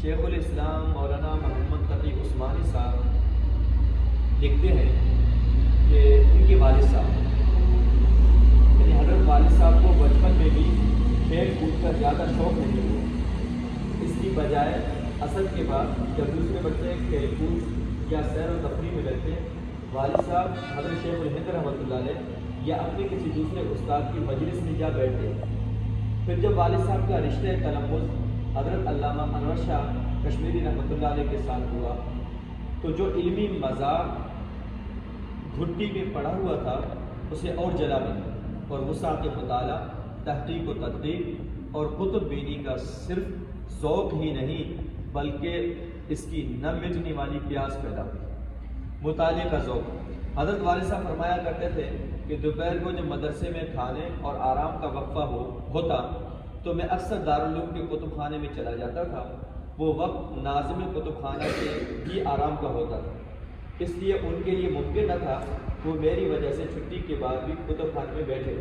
شیخ الاسلام مولانا محمد تقی عثمانی صاحب لکھتے ہیں کہ ان کے والد صاحب یعنی حضرت والد صاحب کو بچپن میں بھی کھیل کود کا زیادہ شوق نہیں ہوا، اس کی بجائے اصل کے بعد جب دوسرے بچے کھیل کود یا سیر و تفریح میں لگتے والد صاحب حضرت شیخ الہند رحمۃ اللہ علیہ یا اپنے کسی دوسرے استاد کی مجلس میں جا بیٹھتے۔ پھر جب والد صاحب کا رشتہ تلمذ حضرت علامہ انور شاہ کشمیری رحمۃ اللہ علیہ کے ساتھ ہوا تو جو علمی مذاق گھٹی میں پڑا ہوا تھا اسے اور جلا بنا، اور وسعت مطالعہ، تحقیق و تدقیق اور کتب بینی کا صرف ذوق ہی نہیں بلکہ اس کی نہ مٹنے والی پیاس پیدا ہوئی۔ مطالعے کا ذوق۔ حضرت والد صاحب فرمایا کرتے تھے کہ دوپہر کو جب مدرسے میں کھانے اور آرام کا وقفہ ہوتا تو میں اکثر دارالعلوم کے کتب خانے میں چلا جاتا تھا۔ وہ وقت ناظم کتب خانہ کے بھی آرام کا ہوتا تھا، اس لیے ان کے لیے ممکن نہ تھا وہ میری وجہ سے چھٹی کے بعد بھی کتب خانے میں بیٹھے۔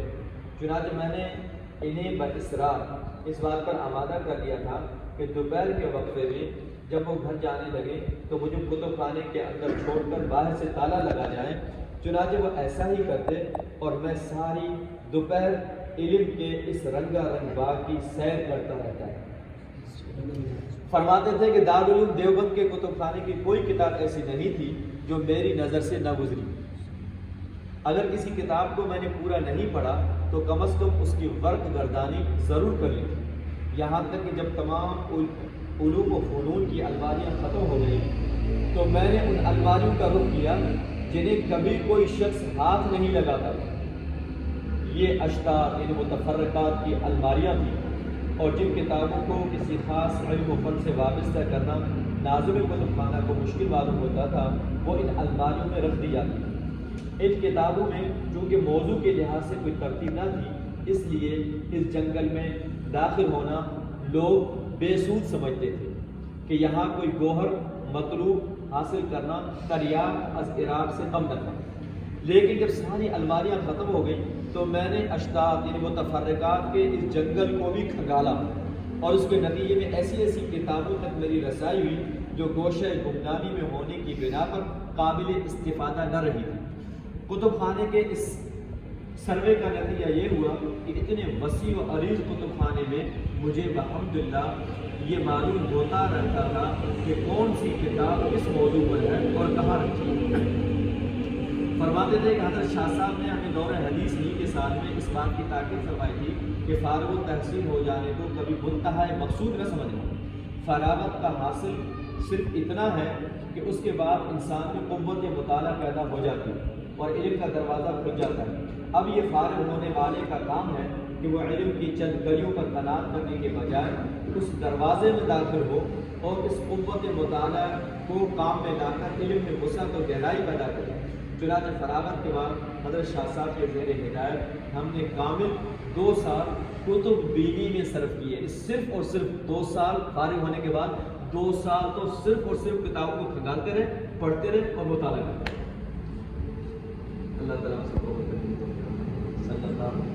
چنانچہ میں نے انہیں باصرار اس بات پر آمادہ کر لیا تھا کہ دوپہر کے وقفے میں جب وہ گھر جانے لگے تو مجھے کتب خانے کے اندر چھوڑ کر باہر سے تالا لگا جائیں۔ چنانچہ وہ ایسا ہی کرتے اور میں ساری دوپہر علم کے اس رنگا رنگ باغ کی سیر کرتا رہتا ہے۔ فرماتے تھے کہ دارالعلوم دیوبند کے کتب خانے کی کوئی کتاب ایسی نہیں تھی جو میری نظر سے نہ گزری۔ اگر کسی کتاب کو میں نے پورا نہیں پڑھا تو کم از کم اس کی ورق گردانی ضرور کر لی، یہاں تک کہ جب تمام علوم و فنون کی الماریاں ختم ہو گئی تو میں نے ان الماریوں کا رخ کیا جنہیں کبھی کوئی شخص ہاتھ نہیں لگاتا تھا۔ یہ اشتار یعنی متفرقات کی الماریاں تھیں، اور جن کتابوں کو کسی خاص علم و فن سے وابستہ کرنا ناظم کتب خانہ کو مشکل معلوم ہوتا تھا وہ ان الماریوں میں رکھ دی جاتی تھی۔ ان کتابوں میں چونکہ موضوع کے لحاظ سے کوئی ترتیب نہ تھی، اس لیے اس جنگل میں داخل ہونا لوگ بے سود سمجھتے تھے کہ یہاں کوئی گوہر مطلوب حاصل کرنا دریافت از عراق سے کم نہ تھا۔ لیکن جب ساری الماریاں ختم ہو گئیں تو میں نے اشتات یعنی متفرقات کے اس جنگل کو بھی کھنگالا، اور اس کے نتیجے میں ایسی ایسی کتابوں تک میری رسائی ہوئی جو گوشہ گمنامی میں ہونے کی بنا پر قابل استفادہ نہ رہی تھی۔ کتب خانے کے اس سروے کا نتیجہ یہ ہوا کہ اتنے وسیع و عریض کتب خانے میں مجھے الحمدللہ یہ معلوم ہوتا رہتا تھا کہ کون سی کتاب کس موضوع پر ہے اور کہاں رکھی ہے۔ فرماتے تھے کہ حضرت شاہ صاحب نے ہمیں دور حدیث ہی کے ساتھ میں اس بات کی تاکید فرمائی تھی کہ فارغ التحصیل ہو جانے کو کبھی منتہا مقصود نہ سمجھنا۔ فراغت کا حاصل صرف اتنا ہے کہ اس کے بعد انسان میں قوت مطالعہ پیدا ہو جاتی ہے اور علم کا دروازہ کھل جاتا ہے۔ اب یہ فارغ ہونے والے کا کام ہے کہ وہ علم کی چند گلیوں پر تناد کرنے کے بجائے اس دروازے میں داخل ہو اور اس قوت مطالعہ کو کام میں لا کر علم میں وسعت اور گہرائی پیدا کرے۔ چنانچہ فراغت کے بعد حضرت شاہ صاحب کے زیر ہدایت ہم نے کامل 2 سال کتب بینی میں صرف کیے۔ صرف اور صرف 2 سال فارغ ہونے کے بعد 2 سال تو صرف اور صرف کتابوں کو کھنگالتے رہے، پڑھتے رہے اور مطالعہ کرتے رہے۔ اللہ تعالیٰ صلی اللہ